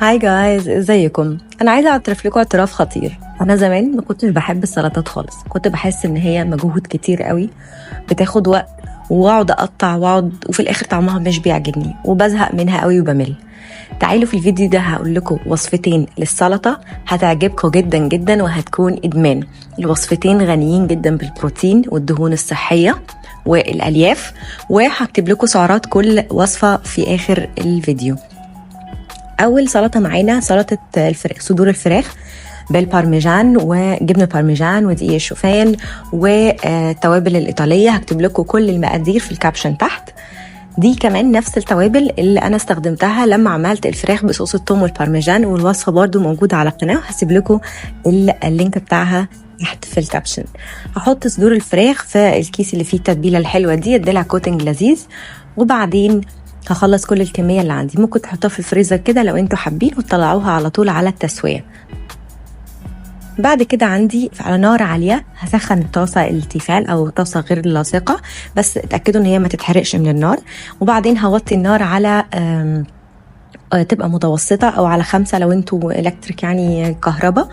هاي جايز، ازيكم؟ انا عايزه اعترف لكم اعتراف خطير. انا زمان ما كنتش بحب السلطات خالص، كنت بحس ان هي مجهود كتير قوي، بتاخد وقت، واقعد اقطع وفي الاخر طعمها مش بيعجبني وبزهق منها قوي وبمل. تعالوا في الفيديو ده هقول لكم وصفتين للسلطه هتعجبكم جدا جدا وهتكون ادمان. الوصفتين غنيين جدا بالبروتين والدهون الصحيه والالياف، وهكتب لكم سعرات كل وصفه في اخر الفيديو. اول سلطه معانا سلطه صدور الفراخ بالبارميجان وجبنه بارميجان ودقيق الشوفان والتوابل الايطاليه. هكتب لكم كل المقادير في الكابشن تحت. دي كمان نفس التوابل اللي انا استخدمتها لما عملت الفراخ بصوص الثوم والبارميجان، والوصفه برضو موجوده على القناه وهسيب لكم اللينك بتاعها تحت في الكابشن. هحط صدور الفراخ في الكيس اللي فيه التتبيله الحلوه دي، اديلها كوتنج لذيذ، وبعدين هخلص كل الكميه اللي عندي. ممكن تحطوها في الفريزر كده لو انتوا حابين وتطلعوها على طول على التسويه. بعد كده عندي على نار عاليه هسخن طاسه التيفال او طاسه غير لاصقه، بس اتاكدوا ان هي ما تتحرقش من النار. وبعدين هوطي النار على تبقى متوسطه او على 5 لو انتوا الكتريك يعني كهرباء.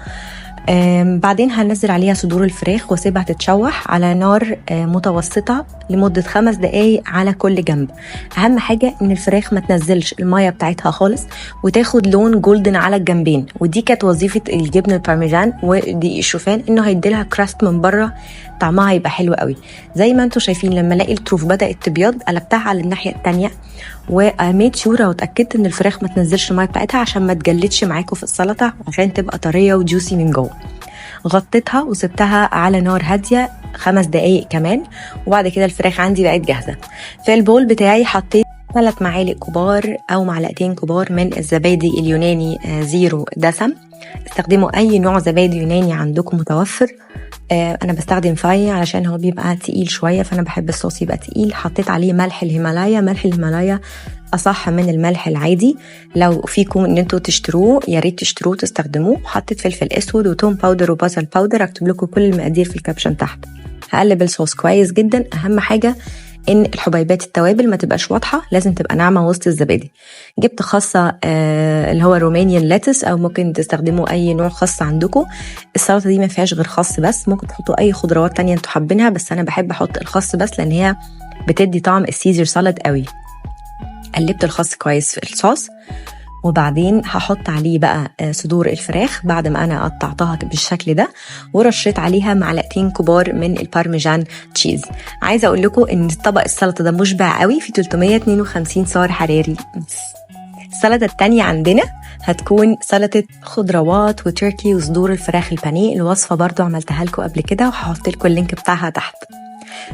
بعدين هنزل عليها صدور الفراخ واسيبها تتشوح على نار متوسطة لمدة 5 دقايق على كل جنب. أهم حاجة إن الفراخ ما تنزلش المية بتاعتها خالص وتاخد لون جولدن على الجنبين، ودي كانت وظيفة الجبنة البارميجان ودقيق الشوفان، إنه هيديلها كراست من بره، طعمها هيبقى حلو قوي. زي ما انتوا شايفين لما الاقي الطروف بدأت تبيض قلبتها على الناحية التانية وميت شورة واتأكدت ان الفراخ ما تنزلش المية بتاعتها عشان ما تجلدش معاكم في السلطة، عشان تبقى طرية وجوسي من جوه. غطيتها وسبتها على نار هادية 5 دقايق كمان، وبعد كده الفراخ عندي بقت جاهزة. في البول بتاعي حطيت 3 معالق كبار او معلقتين كبار من الزبادي اليوناني زيرو دسم. استخدموا اي نوع زبادي يوناني عندكم متوفر. انا بستخدم فاي علشان هو بيبقى تقيل شويه، فانا بحب الصوص يبقى تقيل. حطيت عليه ملح الهيمالايا. ملح الهيمالايا اصح من الملح العادي، لو فيكم ان انتوا تشتروه يا ريت تشتروه تستخدموه. حطيت فلفل اسود وتوم باودر وبصل باودر، اكتب لكم كل المقادير في الكابشن تحت. هقلب الصوص كويس جدا. اهم حاجه ان الحبيبات التوابل ما تبقاش واضحه، لازم تبقى ناعمه وسط الزبادي. جبت خاصه اللي هو رومانيان لاتس، او ممكن تستخدموا اي نوع خاص عندكم. السلطه دي ما فيهاش غير خاص بس، ممكن تحطوا اي خضروات تانية انتوا حابينها، بس انا بحب احط الخاص بس لان هي بتدي طعم السيزر سالاد قوي. قلبت الخاص كويس في الصوص، وبعدين هحط عليه بقى صدور الفراخ بعد ما انا قطعتها بالشكل ده، ورشيت عليها معلقتين كبار من البارميجان تشيز. عايزه اقول لكم ان طبق السلطه ده مشبع قوي، في 352 سعر حراري. السلطه التانية عندنا هتكون سلطه خضروات وتركي وصدور الفراخ البانيه. الوصفه برضو عملتها لكم قبل كده وهحط لكم اللينك بتاعها تحت.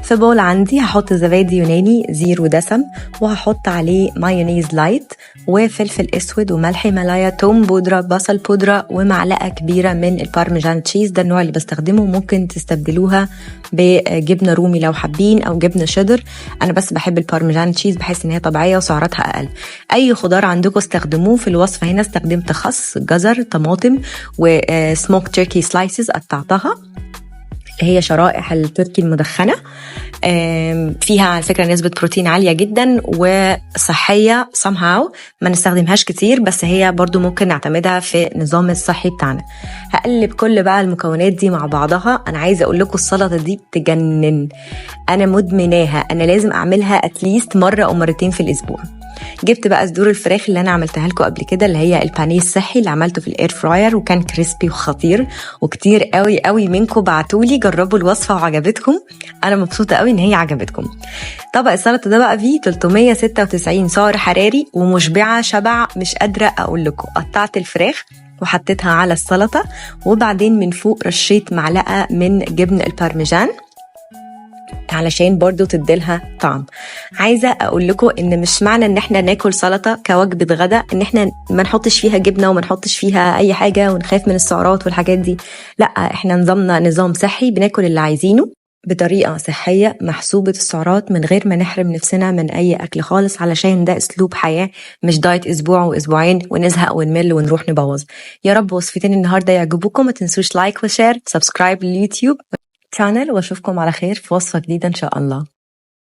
في بول عندي هحط زبادي يوناني زيرو دسم، وهحط عليه مايونيز لايت وفلفل اسود وملح هيمالايا، توم بودرة، بصل بودرة، ومعلقة كبيرة من البارميجان تشيز. ده النوع اللي بستخدمه، ممكن تستبدلوها بجبنة رومي لو حابين او جبنة شيدر. انا بس بحب البارميجان تشيز، بحس ان هي طبيعية وسعراتها اقل. اي خضار عندكم استخدموه. في الوصفة هنا استخدمت خس، جزر، طماطم، وسموك تركي سلايسز قطعتها، هي شرائح التركي المدخنة. فيها على فكرة نسبة بروتين عالية جدا وصحية somehow، ما نستخدمهاش كتير بس هي برضو ممكن نعتمدها في النظام الصحي بتاعنا. هقلب كل بقى المكونات دي مع بعضها. أنا عايزة أقول لكم السلطة دي بتجنن، أنا مدمناها، أنا لازم أعملها أتليست مرة أو مرتين في الأسبوع. جبت بقى صدور الفراخ اللي انا عملتها لكم قبل كده، اللي هي البانيه الصحي اللي عملته في الاير فراير وكان كريسبي وخطير، وكتير قوي قوي منكم بعتولي جربوا الوصفه وعجبتكم. انا مبسوطه قوي ان هي عجبتكم. طبق السلطه ده بقى فيه 396 سعر حراري ومشبعه شبع مش قادره اقول لكم. قطعت الفراخ وحطيتها على السلطه، وبعدين من فوق رشيت معلقه من جبن البارميجان علشان برضو تديلها طعم. عايزة اقول لكم ان مش معنى ان احنا ناكل سلطة كوجبة غدا ان احنا ما نحطش فيها جبنة وما نحطش فيها اي حاجة ونخاف من السعرات والحاجات دي. لا، احنا نظامنا نظام صحي، بناكل اللي عايزينه بطريقة صحية محسوبة السعرات من غير ما نحرم نفسنا من اي اكل خالص، علشان ده اسلوب حياة مش دايت اسبوع واسبوعين ونزهق ونمل ونروح نبوظ. يا رب وصفتين النهاردة يعجبوكم. ما تنسوش لايك وشير، سبسكرايب لليوتيوب channel، واشوفكم على خير في وصفة جديدة ان شاء الله.